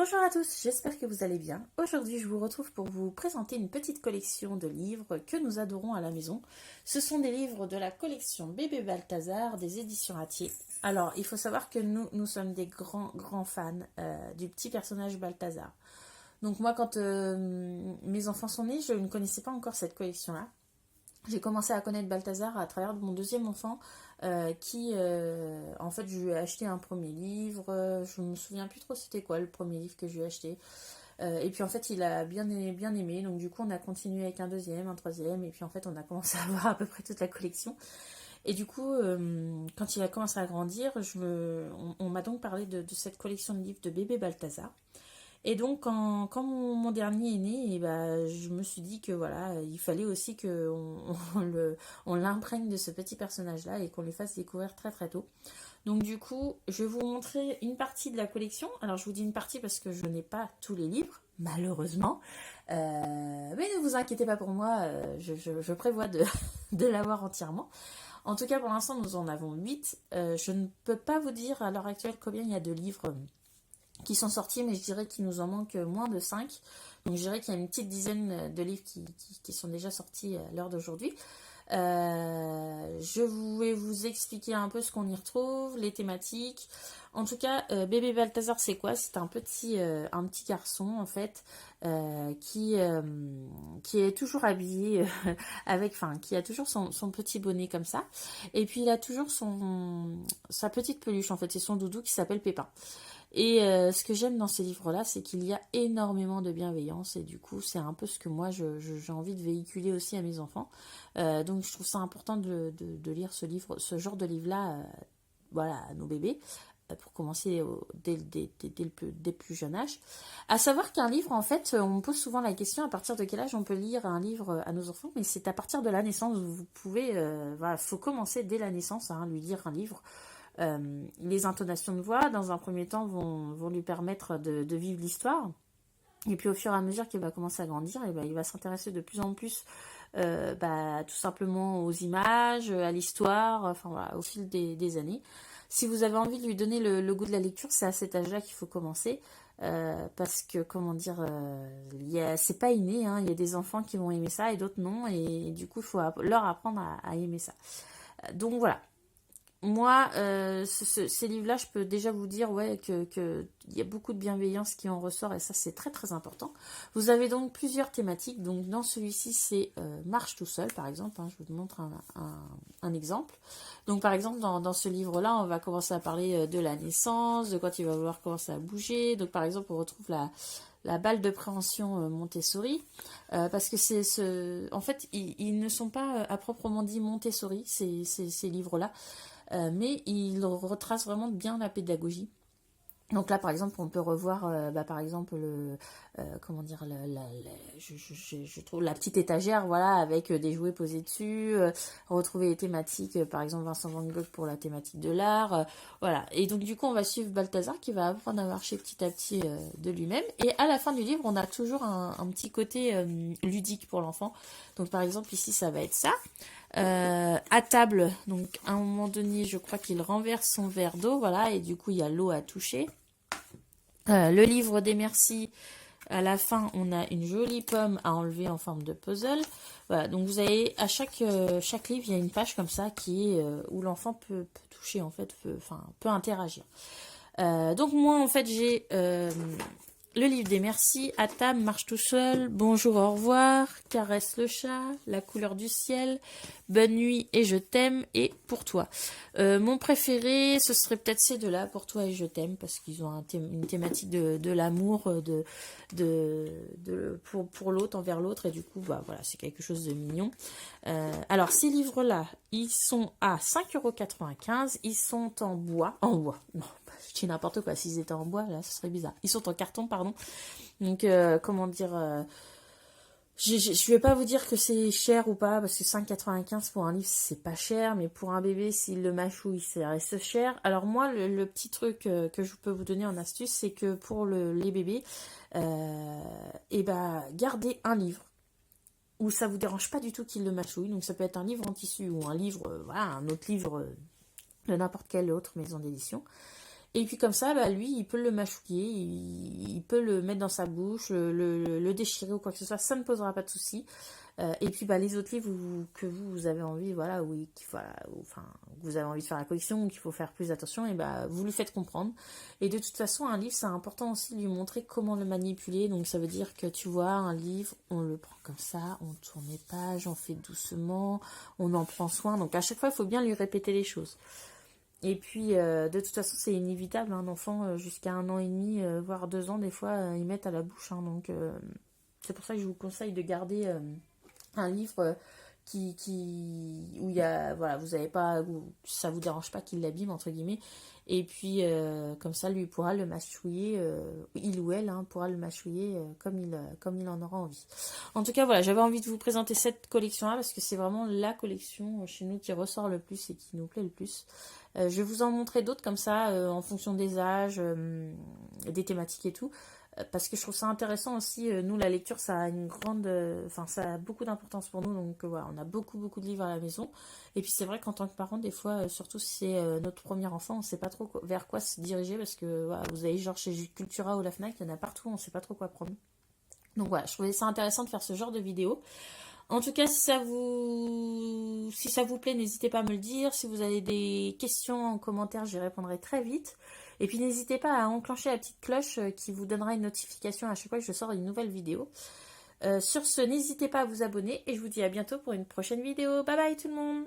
Bonjour à tous, j'espère que vous allez bien. Aujourd'hui, je vous retrouve pour vous présenter une petite collection de livres que nous adorons à la maison. Ce sont des livres de la collection Bébé Balthazar des éditions Hatier. Alors, il faut savoir que nous sommes des grands fans du petit personnage Balthazar. Donc moi, quand mes enfants sont nés, je ne connaissais pas encore cette collection-là. J'ai commencé à connaître Balthazar à travers mon deuxième enfant en fait, je lui ai acheté un premier livre. Je me souviens plus trop c'était quoi le premier livre que je lui ai acheté. Et puis en fait, il a bien aimé. Donc du coup, on a continué avec un deuxième, un troisième. Et puis en fait, on a commencé à avoir à peu près toute la collection. Et du coup, quand il a commencé à grandir, on m'a donc parlé de cette collection de livres de bébé Balthazar. Et donc, quand mon dernier est né, et bah, je me suis dit que voilà, il fallait aussi on l'imprègne de ce petit personnage-là et qu'on lui fasse découvrir très très tôt. Donc du coup, je vais vous montrer une partie de la collection. Alors je vous dis une partie parce que je n'ai pas tous les livres, malheureusement. Mais ne vous inquiétez pas pour moi, je prévois de l'avoir entièrement. En tout cas, pour l'instant, nous en avons 8. Je ne peux pas vous dire à l'heure actuelle combien il y a de livres qui sont sortis, mais je dirais qu'il nous en manque moins de 5. Donc je dirais qu'il y a une petite dizaine de livres qui sont déjà sortis à l'heure d'aujourd'hui. Je vais vous expliquer un peu ce qu'on y retrouve, les thématiques. En tout cas, bébé Balthazar, c'est quoi? C'est un petit garçon en fait qui est toujours habillé qui a toujours son petit bonnet comme ça. Et puis il a toujours sa petite peluche en fait, c'est son doudou qui s'appelle Pépin. Et ce que j'aime dans ces livres-là, c'est qu'il y a énormément de bienveillance et du coup, c'est un peu ce que moi, j'ai envie de véhiculer aussi à mes enfants. Donc, je trouve ça important de lire ce genre de livre-là, voilà, à nos bébés, pour commencer dès le plus jeune âge. À savoir qu'un livre, en fait, on me pose souvent la question à partir de quel âge on peut lire un livre à nos enfants, mais c'est à partir de la naissance. Vous pouvez, voilà, faut commencer dès la naissance à lui lire un livre. Les intonations de voix, dans un premier temps, vont lui permettre de vivre l'histoire. Et puis au fur et à mesure qu'il va commencer à grandir, et ben, il va s'intéresser de plus en plus tout simplement aux images, à l'histoire, enfin voilà, au fil des années. Si vous avez envie de lui donner le goût de la lecture, c'est à cet âge-là qu'il faut commencer. Parce que, comment dire, c'est pas inné, hein, il y a des enfants qui vont aimer ça et d'autres non, et du coup, il faut leur apprendre à aimer ça. Donc voilà. Moi, ces livres-là, je peux déjà vous dire ouais, que y a beaucoup de bienveillance qui en ressort et ça, c'est très très important. Vous avez donc plusieurs thématiques. Donc dans celui-ci, c'est Marche tout seul, par exemple. Hein, je vous montre un exemple. Donc par exemple, dans ce livre-là, on va commencer à parler de la naissance, de quand il va falloir commencer à bouger. Donc par exemple, on retrouve la balle de préhension Montessori, parce que en fait, ils ne sont pas à proprement dit Montessori, ces livres-là. Mais il retrace vraiment bien la pédagogie. Donc là, par exemple, on peut revoir, par exemple, comment dire, je trouve la petite étagère, voilà, avec des jouets posés dessus, retrouver les thématiques, par exemple, Vincent Van Gogh pour la thématique de l'art, voilà. Et donc, du coup, on va suivre Balthazar qui va apprendre à marcher petit à petit de lui-même. Et à la fin du livre, on a toujours un petit côté ludique pour l'enfant. Donc, par exemple, ici, ça va être ça. À table, donc à un moment donné, je crois qu'il renverse son verre d'eau, voilà, et du coup, il y a l'eau à toucher. Le livre des merci, à la fin, on a une jolie pomme à enlever en forme de puzzle. Voilà, donc vous avez à chaque livre, il y a une page comme ça qui est où l'enfant peut toucher, en fait, peut interagir. Donc moi, en fait, j'ai le livre des merci, à table, marche tout seul, bonjour, au revoir, caresse le chat, la couleur du ciel, bonne nuit et je t'aime, et pour toi. Mon préféré, ce serait peut-être ces deux-là, pour toi et je t'aime, parce qu'ils ont une thématique de l'amour pour l'autre, envers l'autre, et du coup, bah, voilà, c'est quelque chose de mignon. Alors, ces livres-là, ils sont à 5,95 €, ils sont en bois, non. Je dis n'importe quoi, s'ils étaient en bois, là, ce serait bizarre. Ils sont en carton, pardon. Donc, comment dire... je vais pas vous dire que c'est cher ou pas, parce que 5,95 € pour un livre, c'est pas cher. Mais pour un bébé, s'il le mâchouille, ça reste cher. Alors moi, le petit truc que je peux vous donner en astuce, c'est que pour les bébés, gardez un livre où ça vous dérange pas du tout qu'il le mâchouille. Donc ça peut être un livre en tissu ou un livre, un autre livre de n'importe quelle autre maison d'édition. Et puis comme ça, bah, lui, il peut le mâchouiller, il peut le mettre dans sa bouche, le déchirer ou quoi que ce soit, ça ne posera pas de souci. Et puis bah, les autres livres que vous avez envie, voilà, oui, voilà, enfin, vous avez envie de faire la collection, ou qu'il faut faire plus attention, et bah, vous lui faites comprendre. Et de toute façon, un livre, c'est important aussi de lui montrer comment le manipuler. Donc ça veut dire que tu vois, un livre, on le prend comme ça, on tourne les pages, on fait doucement, on en prend soin. Donc à chaque fois, il faut bien lui répéter les choses. Et puis, de toute façon, c'est inévitable. Un enfant, jusqu'à 1 an et demi, voire 2 ans, des fois, ils mettent à la bouche. Hein. Donc, c'est pour ça que je vous conseille de garder un livre où il y a, voilà, vous avez pas, où ça vous dérange pas qu'il l'abîme, entre guillemets. Et puis, comme ça, lui pourra le mâchouiller, il ou elle hein, pourra le mâchouiller comme il en aura envie. En tout cas, voilà, j'avais envie de vous présenter cette collection-là parce que c'est vraiment la collection chez nous qui ressort le plus et qui nous plaît le plus. Je vais vous en montrer d'autres comme ça, en fonction des âges, des thématiques et tout. Parce que je trouve ça intéressant aussi. Nous, la lecture, ça a une grande, enfin, ça a beaucoup d'importance pour nous. Donc voilà, on a beaucoup, beaucoup de livres à la maison. Et puis c'est vrai qu'en tant que parent, des fois, surtout si c'est notre premier enfant, on ne sait pas trop vers quoi se diriger parce que voilà, vous allez genre chez Cultura ou la Fnac, il y en a partout, on ne sait pas trop quoi prendre. Donc voilà, je trouvais ça intéressant de faire ce genre de vidéo. En tout cas, si ça vous plaît, n'hésitez pas à me le dire. Si vous avez des questions en commentaire, j'y répondrai très vite. Et puis n'hésitez pas à enclencher la petite cloche qui vous donnera une notification à chaque fois que je sors une nouvelle vidéo. Sur ce, n'hésitez pas à vous abonner et je vous dis à bientôt pour une prochaine vidéo. Bye bye tout le monde!